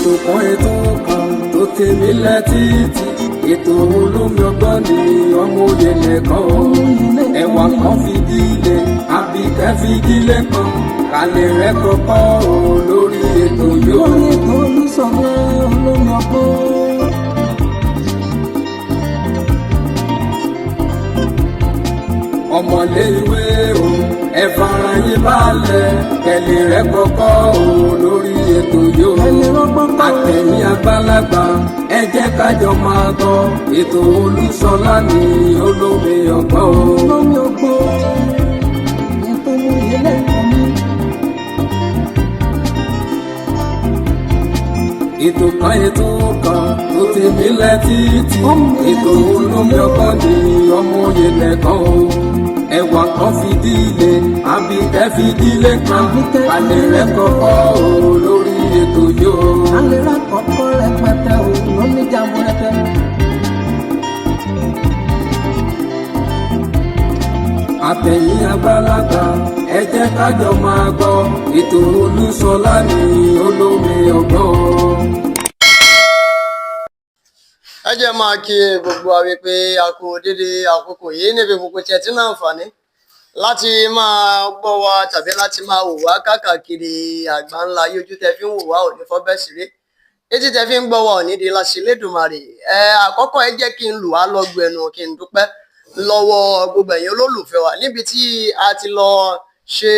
ètò kan tó tèmi létí ètò olómi ọgbọ́n ni ọmọ òye nìkan o ẹwà kan fìdílé àbíkẹ́ fìdílé kan kálẹ̀ rẹ̀ kọ́kọ́ o lórí ètò yóò. lórí ètò olùsọ̀rọ̀ olómi ọgbọ́n. ọmọlé ìwé o ẹ fara yín balẹ̀ kẹlẹ̀ rẹ̀ kọ́kọ́ o lórí ètò yóò. àtẹ̀yìn àgbàlagbà ẹ jẹ́ kájọ máa gbọ́ ètò Olúṣọlá ní olómi ọgbọ́n o. olómi ọgbọ́n ètò ìyẹlẹ ìkànnì. ètò kan tó tèmi létí ètò olómi ọgbọ́n ní ọmọ òye nìkan o ẹwà kan fìdílé àbíkẹ́ fìdílé kan alẹ́ rẹ̀ kọ́kọ́ o lórí ètò yóò. alẹ́ rẹ̀ kọ́kọ́ rẹpẹtẹ o lóní jàmbó rẹpẹ. àtẹ̀yìn àgbàlagbà ẹ jẹ́ kájọ máa gbọ́ ètò Olúṣọlá ní olómi ọgbọ́n. ẹ jẹ́ máa kí gbogbo wa wípé a kú dédé àkókò yìí níbi gbogbo tí ẹ ti ní àǹfààní láti máa gbọ́ wa tàbí láti máa wò wá káàkiri àgbáńlá ayé. Ojú tẹ fi ń wò wá ò ní fọ́ bẹ́ẹ̀ sí rí, etí tẹ fi ń gbọ́ wa ò ní di láṣẹ Elédùmarè. Àkọ́kọ́ ẹ jẹ́ kí n lù wá lọ́gbọ̀ ẹnu kí n dúpẹ́ lọ́wọ́ gbogbo ẹ̀yin olólùfẹ́ wa níbi tí a ti lọ ṣe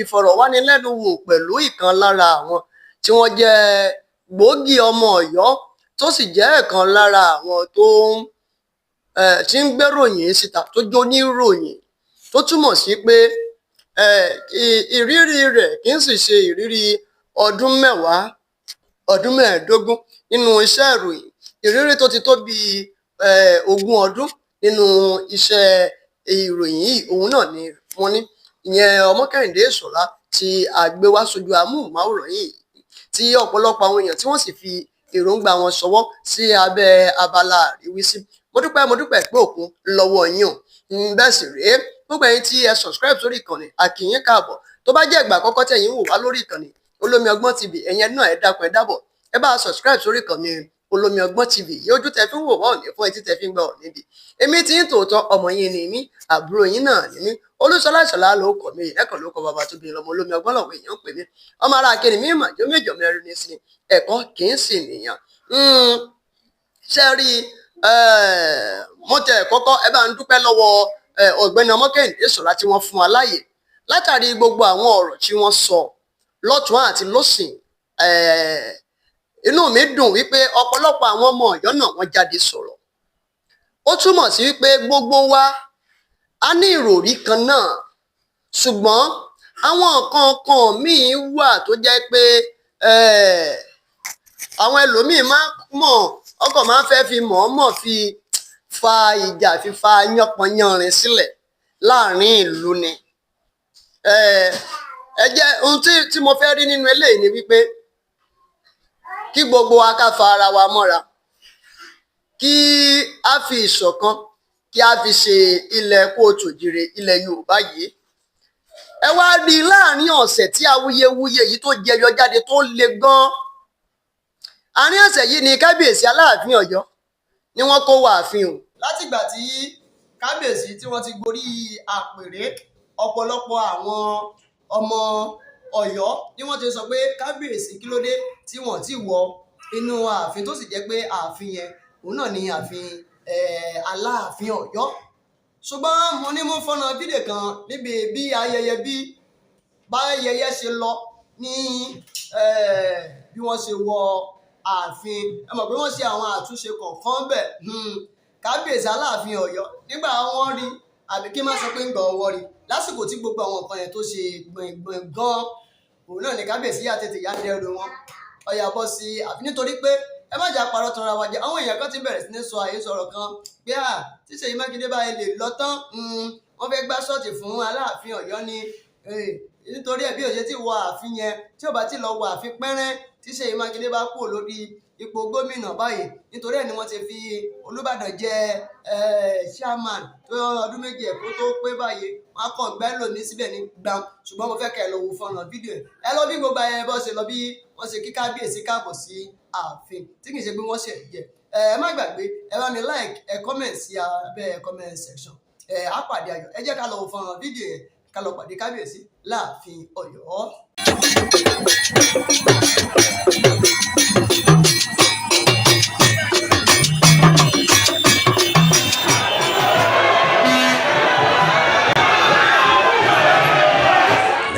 ìfọ̀rọ̀wánilẹ́nuwò pẹ̀lú ìkan lára àwọn tí wọ́n jẹ́ gbòógì ọmọ Ọ̀yọ́ tó sì jẹ́ ẹ̀kan lára àwọn tó tí ń gbéròyìn síta tó jó ní ròyìn, tó túmọ̀ sí pé ìrírí rẹ̀ kì í sì ṣe ìrírí ọdún mẹ́wàá ọdún mẹ́ẹ̀ẹ́dógún nínú iṣẹ́ ìròyìn. Ìrírí tó ti tó bí 20 ọdún nínú iṣẹ́ ìròyìn yìí òun náà ni wọ́n ní. Ìyẹn Ọmọkẹ́hìndé Ìṣọ̀lá tí a gbé wá sójú amóhùnmáwòrán yìí, tí ọ̀pọ̀lọpọ̀ àwọn èèyàn tí wọ́n sì fi èròǹgbà wọn ṣọwọ́ sí abẹ́ abala àríwísí. Mo dúpẹ́ pé òkun lọ́wọ́ yín o. Bẹ́ẹ̀ sì rèé gbogbo ẹ̀yin tí ẹ subscribe sórí ìkànnì a kí yín káàbọ̀. Tó bá jẹ́ ìgbà àkọ́kọ́ tẹ̀yin wò wá lórí ìkànnì Olómi Ọgbọ́n TV, ẹ̀yin náà ẹ dákun ẹ dábọ̀ ẹ bá subscribe sórí ìkànnì Olómi Ọgbọ́n TV. Ojú tẹ fi ń wò wá òní fún etí tẹ fi ń gbọ́ òní bí. Èmi tí ń tòótọ́ ọmọ yín ni mí, àbúrò yín náà ni mí. Olúṣọlá Ìṣọ̀lá ló kọ mí, ẹ̀kọ́ ló kọ bàbá tó bí lọ́mọ Olómi Ọgbọ́n lọ́wọ́ èèyàn pè mí. Ọmọ ara akéde mi mà jó méjọ mẹ́rin ní sí ẹ̀kọ́ kì í sì nìyàn. Ṣé rí mo tẹ̀ kọ́kọ́ ẹ bá ń dúpẹ́ lọ́wọ́ ọ̀gbẹ́ni Ọmọkẹ́hìndé Ìṣọ̀lá tí wọ́n fún wa láàyè látàrí gbogbo àwọn ọ̀rọ̀ tí wọ́n sọ lọ́tùn àti lósìn. Inú mi dùn wípé ọ̀pọ̀lọpọ̀ àwọn ọmọ Ọ̀yọ́ náà wọ́n jáde sọ̀rọ̀. Ó túmọ̀ sí wípé gbogbo wa a ní ìròrí kan náà, ṣùgbọ́n àwọn nǹkan kan míì wà tó jẹ́ pé àwọn ẹlòmíì ọkàn máa ń fẹ́ fi mọ̀ọ́mọ̀ fi fa ìjà, fi fa yánpọnyánrin sílẹ̀ láàrin ìlú ni. Ẹ jẹ́ ohun tí mo fẹ́ rí nínú eléyìí ni wípé kí gbogbo wa ká fa ara wa mọ́ra, kí a fi ìṣọ̀kan kí a fi ṣe ilẹ̀ kóòtù òjìrè ilẹ̀ Yorùbá yìí. Ẹ wá rí láàrin ọ̀sẹ̀ tí awuyewuye yìí tó jẹyọ jáde tó le gan. Àárín ọ̀sẹ̀ yìí ni kábíyèsí Aláàfin Ọ̀yọ́ ni wọ́n kó wá ààfin o. Látìgbà tí kábíyèsí tí wọ́n ti gorí àpèrè, ọ̀pọ̀lọpọ̀ àwọn ọmọ Ọ̀yọ́ ni wọ́n ti sọ pé kábíyèsí kí ló dé tí wọ́n ti wọ inú ààfin, tó sì jẹ́ pé ààfin yẹn òun náà ni ààfin Aláàfin Ọ̀yọ́. Ṣùgbọ́n mo ní mo fọ́nà fídíò kan níbi bí ayẹyẹ ṣe lọ ní bí wọ́n ṣe wọ ààfin. Ẹ mọ̀ pé wọ́n ṣe àwọn àtúnṣe kọ̀ọ̀kan bẹ̀. Kábíyèsí Aláàfin Ọ̀yọ́ nígbà wọ́n rí, àbí kí n má sọ pé ń gbà ọwọ́ rí, lásìkò tí gbogbo àwọn nǹkan yẹn tó ṣe gbọ̀ngbọ̀n gan, òun náà ni kábíyèsí yà tètè yá dẹrù wọn ọ̀yà bọ́ sí àfi. Nítorí pé ẹ má jà parọ́ tanra wa jẹ, àwọn èèyàn kan ti bẹ̀rẹ̀ sí ní sọ àhesọ̀rọ̀ kan pé tí Ṣèyí Mákindé bá lè lọ tán wọ́n fẹ́ gbá ṣọ́ọ̀tì fún Aláàfin Ọ̀yọ́ ni, nítorí ẹ̀ bí òṣè tí wọ ààfin yẹn tí ò bá ti lọ wọ ààfin pẹ́rẹ́ tí Ṣèyí Mákindé bá kúrò lórí ipò gómìnà báyìí, nítorí ẹ̀ ni wọ́n ti fi Olúbàdàn jẹ chairman tó ọdún méjì ẹ̀kọ́ tó pé báyìí, wọ́n á kọ́ gbẹ́ lòmí síbẹ̀ ní gbàm. Ṣùgbọ́n mo fẹ́ kẹ́ ẹ lọ wo fọ́nrán fídíò ẹ lọ bí gbogbo ayẹyẹ bọ́ ṣe lọ, bí wọ́n wọ́n ṣe kí kábíyèsí káàbọ̀ sí ààfin tí kì í ṣe pé wọ́n ṣẹ̀ jẹ. Ẹ má gbàgbé, ẹ bá mi like, ẹ comment sí abẹ́ comment section. Á pàdé ayọ̀. Ẹ jẹ́ ká lọ wo fọ́nrán fídíò yẹn ká lọ pàdé kábíyèsí láàfin Ọ̀yọ́.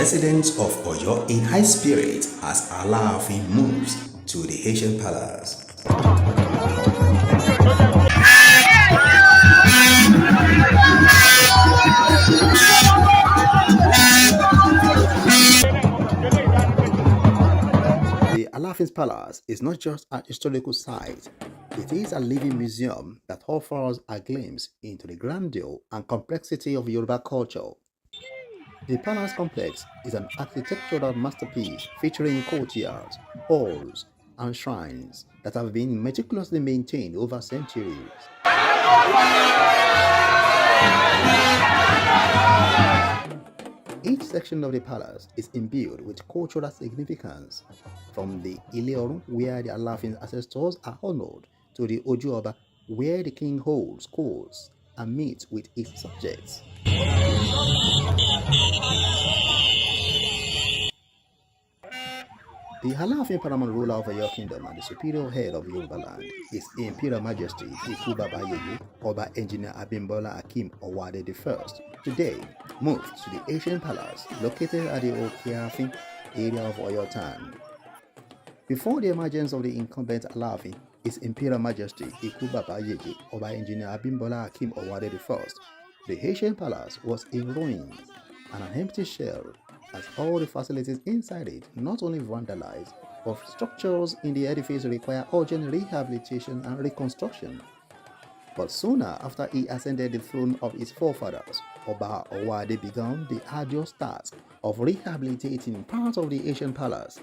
Residents of Oyo in high spirit as Alafin moves to the Asian palace. The Alafin's palace is not just an historical site, it is a living museum that offers a glimpse into the grandeur and complexity of Yoruba culture. The palace complex is an architectural masterpiece featuring courtyards, halls, and shrines that have been meticulously maintained over centuries. Each section of the palace is imbued with cultural significance, from the Ile-Orun, where the Alafin's ancestors are honored, to the Ojuoba, where the king holds courts and meets with his subjects. The Alafin paramount ruler of Oyo Kingdom and the superior head of Yoruba land is Imperial Majesty Iku Baba Yeye Oba Engineer Abimbola Akim Owade I, today moved to the Asian Palace located at the Okeafin area of Oyo town. Before the emergence of the incumbent Alafin, His Imperial Majesty Iku Baba Yeye Oba Engineer Abimbola Akim Owade I, the Asian Palace was in ruins and an empty shell, as all the facilities inside it not only vandalized, but structures in the edifice require urgent rehabilitation and reconstruction. But sooner after he ascended the throne of his forefathers, Oba Owade began the arduous task of rehabilitating part of the Asian Palace,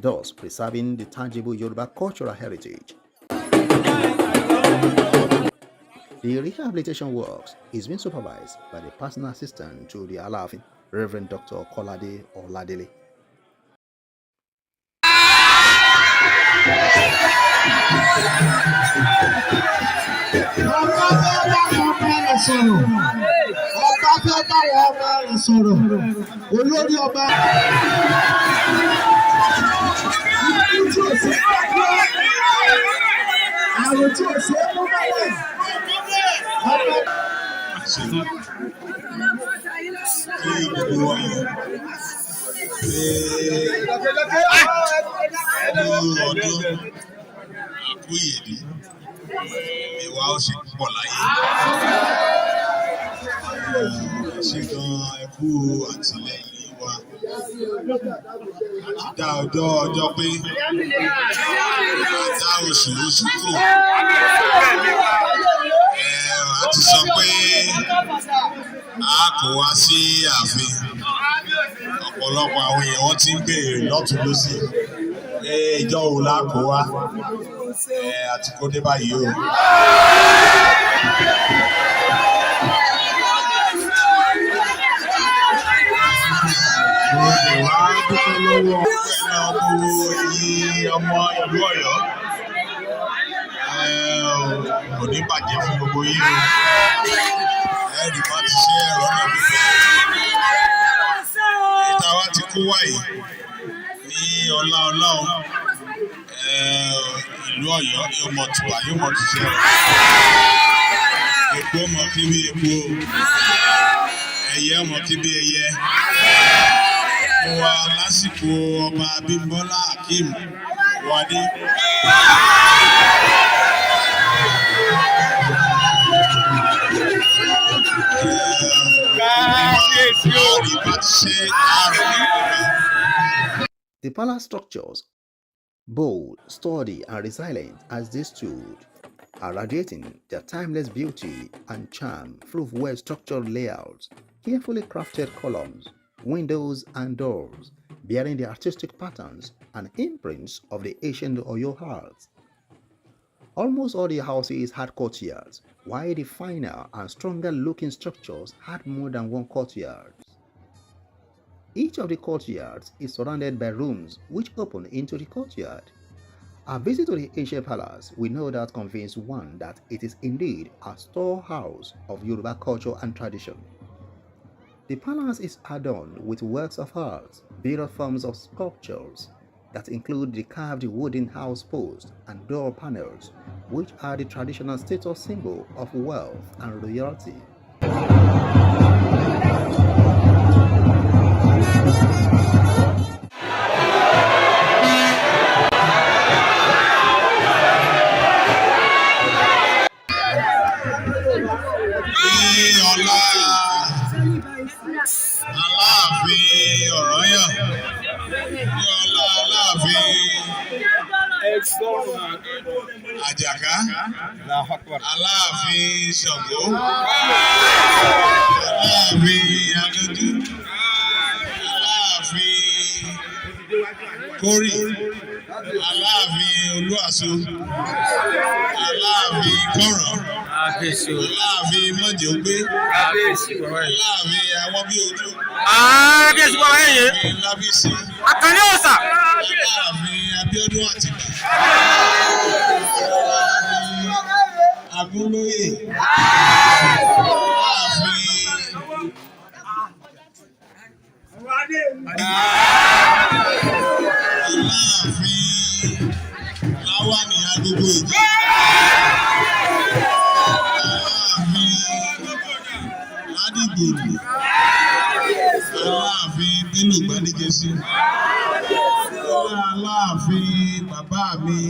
thus preserving the tangible Yoruba cultural heritage. The rehabilitation works is being supervised by the personal assistant to the Alafin, Reverend Dr. Kolade Oladele. Olórí ọba àwọn tí ò ṣe é mú báyìí. Ìwà ó ṣe púpọ̀ láyé. Ṣé gan ẹkú àtìlẹ́yìn wa? Dá ọjọ́ pé dá oṣù kù. A ti sọ pé a kò wá sí ààfin. Ọ̀pọ̀lọpọ̀ àwọn èèyàn wọ́n ti ń béèrè lọ́tùn lósì. Ìjọ wo la kó wá? Àti kó dé báyìí o. Ọmọ ìlú Ọ̀yọ́ kò ní bàjẹ́ fún gbogbo yín o. Ẹ̀rì bá ti ṣe ẹ̀rọ náà fífẹ́. Ìta wa ti kó wáyé ní ọlá Ọlọ́run. Ìlú Ọ̀yọ́ yóò mọ̀ tùbà yóò mọ̀ tùṣẹ́. Epo mọ̀ kí bí epo. Ẹyẹ mọ̀ kí bí ẹyẹ. Mo wà lásìkò ọba Abímbọ́lá Akeem Owade. The palace structures, bold, sturdy, and resilient as they stood, are radiating their timeless beauty and charm through well-structured layouts, carefully crafted columns, windows, and doors, bearing the artistic patterns and imprints of the ancient Oyo art. Almost all the houses had courtyards, while the finer and stronger-looking structures had more than one courtyard. Each of the courtyards is surrounded by rooms which open into the courtyard. A visit to the ancient palace will no doubt convince one that it is indeed a storehouse of Yoruba culture and tradition. The palace is adorned with works of art, various forms of sculptures that include the carved wooden house posts and door panels, which are the traditional status symbol of wealth and royalty. Ní ọlá Aláàfin Ọ̀rànyàn, ní ọlá Aláàfin Àjàká, Aláàfin Ṣàngó, Aláàfin Agẹdú, Aláàfin Kórì, Aláàfin Olúàṣọ, Aláàfin Kọ̀rọ̀, Aláàfin Mọ́jọ̀gbé, Aláàfin Awọ́bíojú, Aláàfin Lábísí, Aláàfin Abíọ́dún Àtìbà, Aláàfin Agúnlóyè, Aláàfin Láwàní Agogo Ìjà, Aláàfin Ládìgbòlù, Aláàfin Bello Gbádégẹṣin, Aláàfin bàbá mi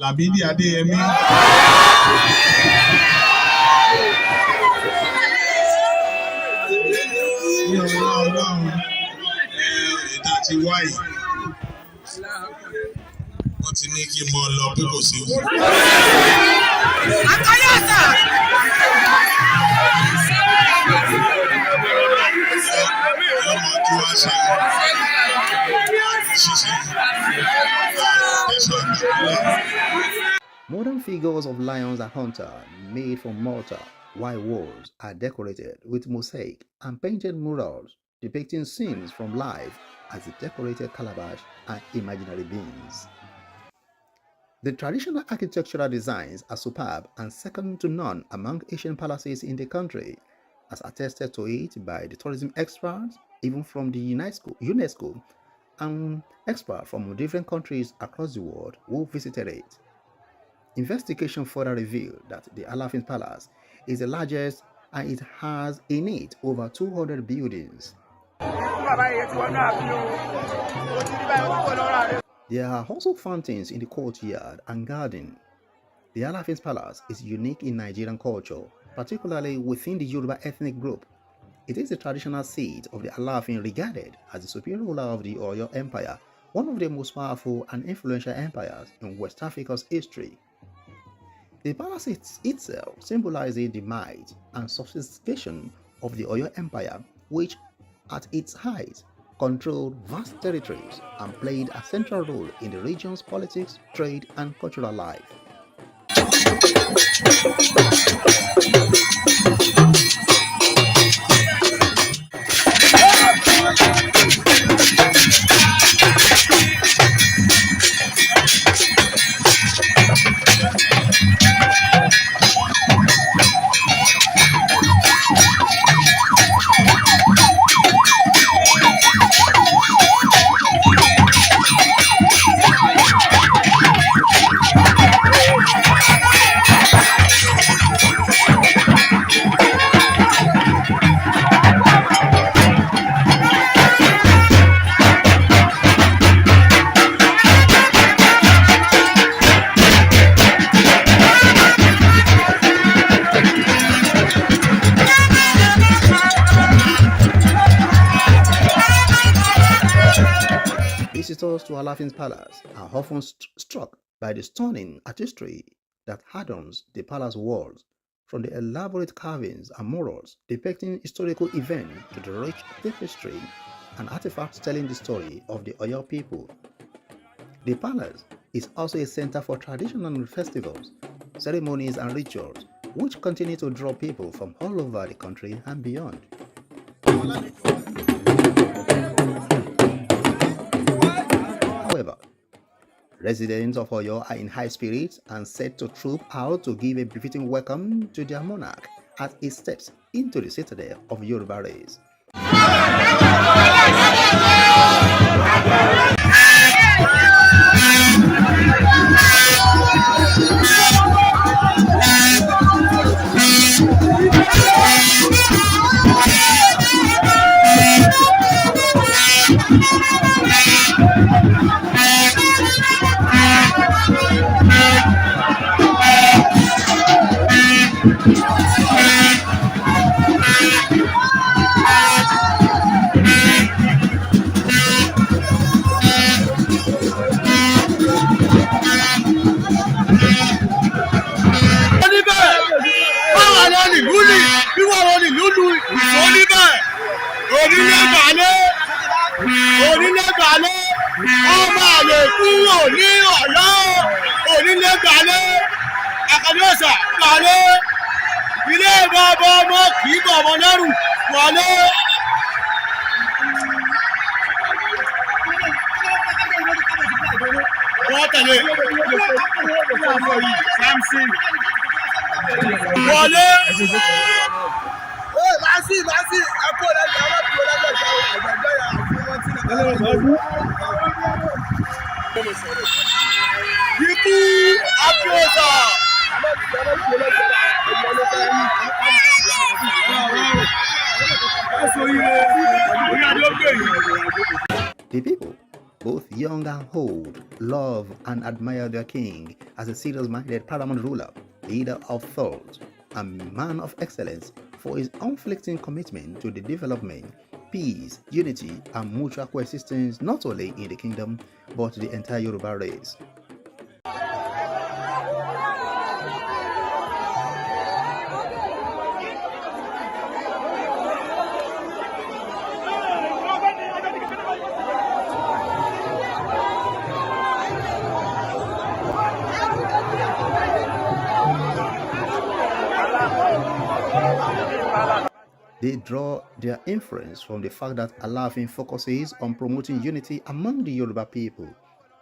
Lámídì Adéyẹmí. Ní ọlá Ọlọ́run ìta ti wáyé. Wọ́n ti ní kí n mọ lọ pé kò sí wù. Ọmọ ojú wa ṣe ṣiṣẹ́ ẹ̀ṣọ́ ìgbàgbọ́. Modern figures of lions and hunters made from mortar, while walls are decorated with mosaic and painted murals depicting scenes from life as the decorated calabash and imaginary beings. The traditional architectural designs are superb and second to none among Asian palaces in the country, as attested to it by the tourism experts, even from the UNESCO and experts from different countries across the world who visited it. Investigation further revealed that the Alafin Palace is the largest and it has in it over 200 buildings. There are also fountains in the courtyard and garden. The Alafin Palace is unique in Nigerian culture, particularly within the Yoruba ethnic group. It is the traditional seat of the Alafin, regarded as the supreme ruler of the Oyo Empire, one of the most powerful and influential empires in West Africa's history. The palace itself symbolizes the might and sophistication of the Oyo Empire, which at its height controlled vast territories and played a central role in the region's politics, trade, and cultural life. Visitors to Alafin's palace are often struck by the stunning artistry that adorns the palace walls, from the elaborate carvings and murals depicting historical events to the rich tapestry and artifacts telling the story of the Oyo people. The palace is also a center for traditional festivals, ceremonies, and rituals, which continue to draw people from all over the country and beyond. Residents of Oyo are in high spirits and set to troop out to give a befitting welcome to their monarch as he steps into the citadel of Yoruba race. ọmọ àlè kúrò ní Ọ̀yọ́ onílé gbàlẹ́ àkàdéṣà gbàlẹ́ ilé bàbá ọmọ kì í bọ̀ ọmọ lẹ́rù wọlé. wọ́n tẹ̀lé Samson wọlé. Màsí ẹ̀kọ́ lẹ́yìn àwọn tó lẹ́gbẹ̀ẹ́ àgbàgbẹ́ yà fún wọn tí nàá. Ikú Afiosa. The people, both young and old, love and admire their king as a serious-minded paramount ruler, leader of thought, and man of excellence for his unflinching commitment to the development, peace, unity, and mutual coexistence not only in the kingdom but the entire Yoruba race. They draw their inference from the fact that Alafin focuses on promoting unity among the Yoruba people,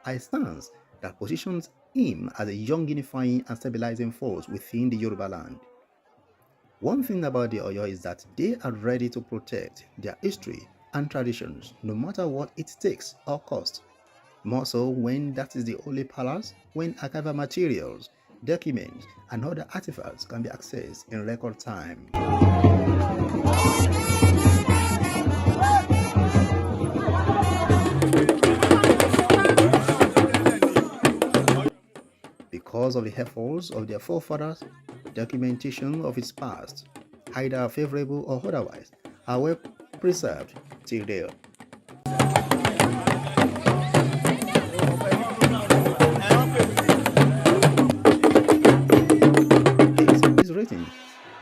a stance that positions him as a young unifying and stabilizing force within the Yoruba land. One thing about the Oyo is that they are ready to protect their history and traditions no matter what it takes or costs, more so when that is the only palace when archival materials, documents, and other artifacts can be accessed in record time. Because of the efforts of their forefathers, documentation of its past, either favorable or otherwise, are well preserved till date. This is written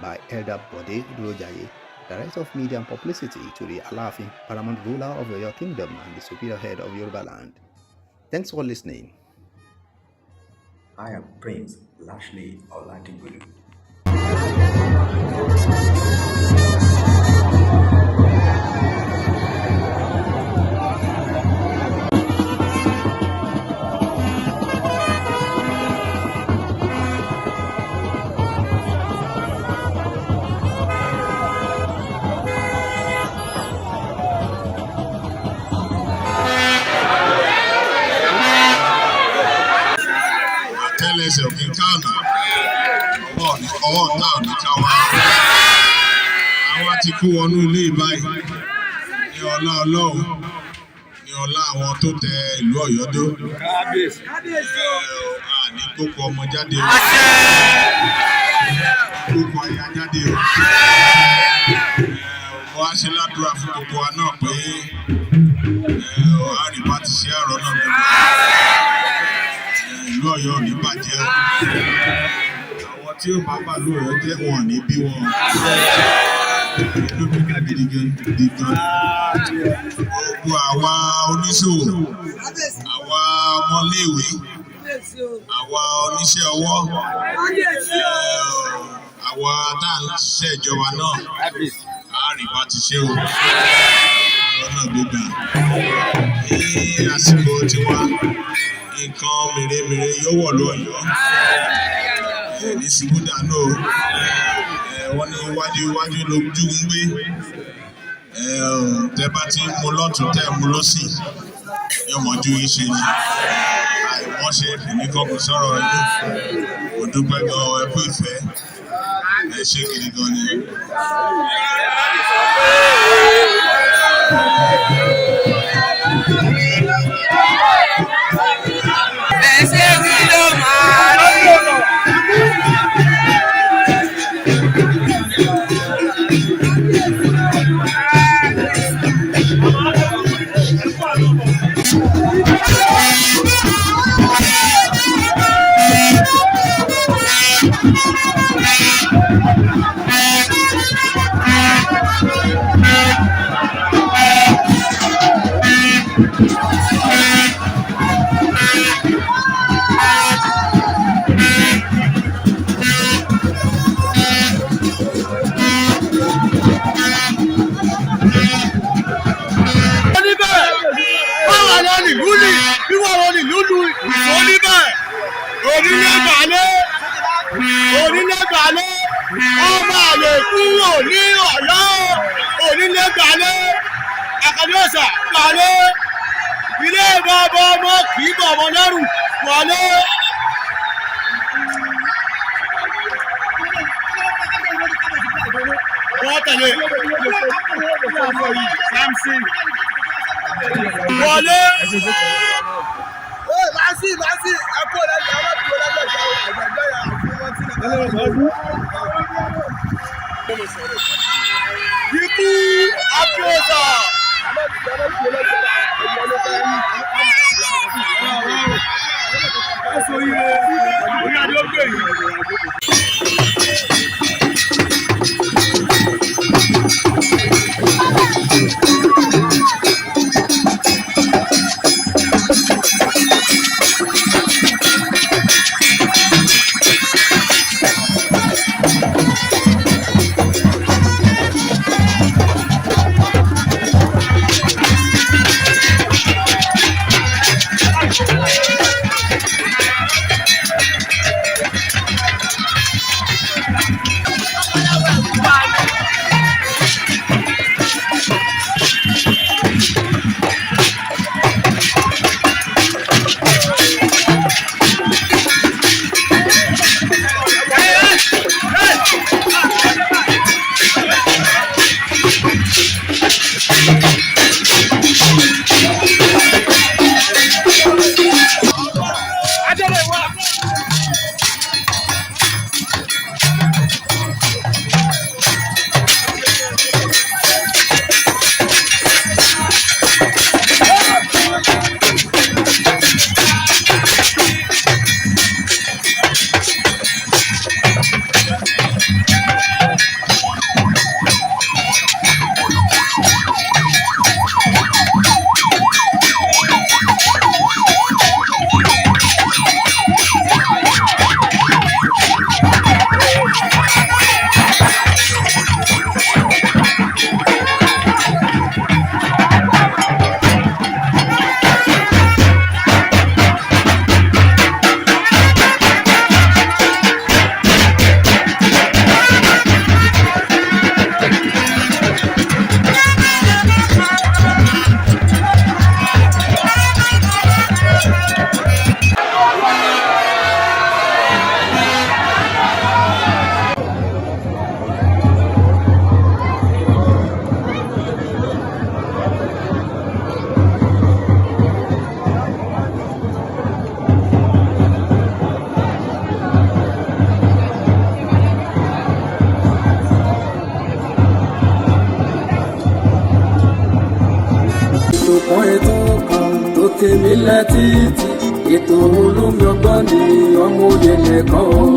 by Elder Bode Durojaye, Director of Media and Publicity to the Alafin, paramount ruler of the Oyo Kingdom and the superior head of Yoruba land. Thanks for listening. I am Prince Lashley Oladigulu. Ẹsẹ̀ òkè káànà ọwọ́ ọ̀tá òní káwá. Àwa ti kú wọnú ilé báyìí ní ọlá Ọlọ́run, ní ọlá àwọn tó tẹ ìlú Ọ̀yọ́ dó. Àní kókó ọmọ jáde o, kókó aya jáde o. Mo wá ṣe ládùúrà fún gbogbo wa náà pé àríwá ti ṣe àrọ́ náà lọ́wọ́. Ìlú Ọ̀yọ́ ò ní bàjẹ́ o. Àwọn tí ó bá bà lú Ọ̀yọ́ jẹ́ wọn ní bí wọn. Ìlú mi ká gidi gan. Gbogbo àwa oníṣòwò, àwa ọmọléèwé, àwa oníṣẹ́ ọwọ́, àwa tá à ń ṣiṣẹ́ ìjọba náà, àríwá ti ṣe o. Ọ̀nà gbígbà. Ní àsìkò tiwa. nǹkan mèremère yóò wọ̀ lọ́yọ̀ọ́ ní ṣubú dànù wọ́n ní iwájú lójú ń gbé tẹ́ bá ti mú lọ́tún tẹ́ mú lọ́sì yóò mọ́jú yín ṣe ni àìmọ́ṣe nìkan kò sọ̀rọ̀ ẹ̀yìn mo dúpẹ́ gan ẹ kú ìfẹ́ ẹ ṣe gidi gan ni. onílẹ̀gbàlẹ̀ ọmọ àlè kúrò ní Ọ̀yọ́ onílẹ̀gbàlẹ̀ àkàdéọ̀sà gbàlẹ̀ ilé bàbá ọmọ kì í bọ̀ ọmọ lẹ́rù wọlé. wọ́n tẹ̀lé Samson wọlé. Màsí ẹ̀kọ́ lẹ́yìn àwọn tó lẹ́gbẹ̀ẹ́ ẹ̀gbẹ̀gbẹ̀ yà fún wọn tí ikú àfíọ́sà. Ṣùgbọ́n ètò kan tó tèmi létítì ètò olómi ọgbọ́n ni ọmọ òye nìkan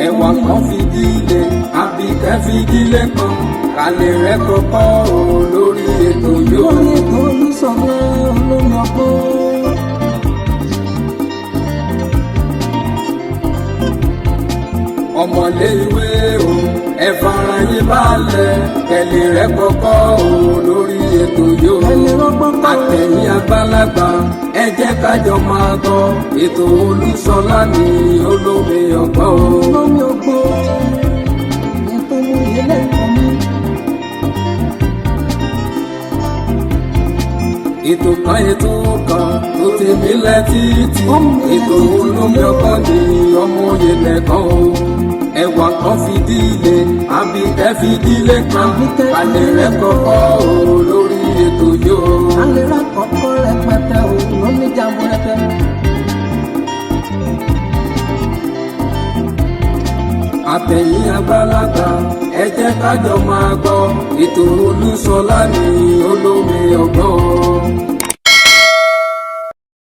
ẹ̀wà kan fìdílé àbíkẹ́ fìdílé kan kálẹ̀ rẹ̀ kọ́kọ́ lórí ètò yóò. lórí ètò olùsọ̀rọ̀ olómi ọgbọ́n. ọmọlé ìwé o ẹ fara yín balẹ̀ kẹ̀lé rẹ̀ kọ́kọ́ o lórí ètò yóò. Àtẹ̀yìn àgbàlagbà ẹ jẹ́ kájọ máa gbọ́ ètò Olúṣọlá ní olómi ọgbọ́n o. Olómi ọgbọ́n ètò ìyẹlẹ ìkànnì. Ètò kan tó ti mílẹ̀ títí ètò olómi ọgbọ́n ní ọmọ òye lẹ́kàn o. Ẹ̀wà kan fìdílé àbíkẹ́ fìdílé kan alẹ́ rẹ̀ kọ́kọ́ o lórí ètò yóò. Alẹ́ rẹ̀ kọ́kọ́ rẹpẹtẹ o lóní jàmbó rẹpẹ. Àtẹ̀yìn àgbàlagbà ẹ jẹ́ kájọ máa gbọ́ ètò Olúṣọlá ní olómi ọgbọ́n.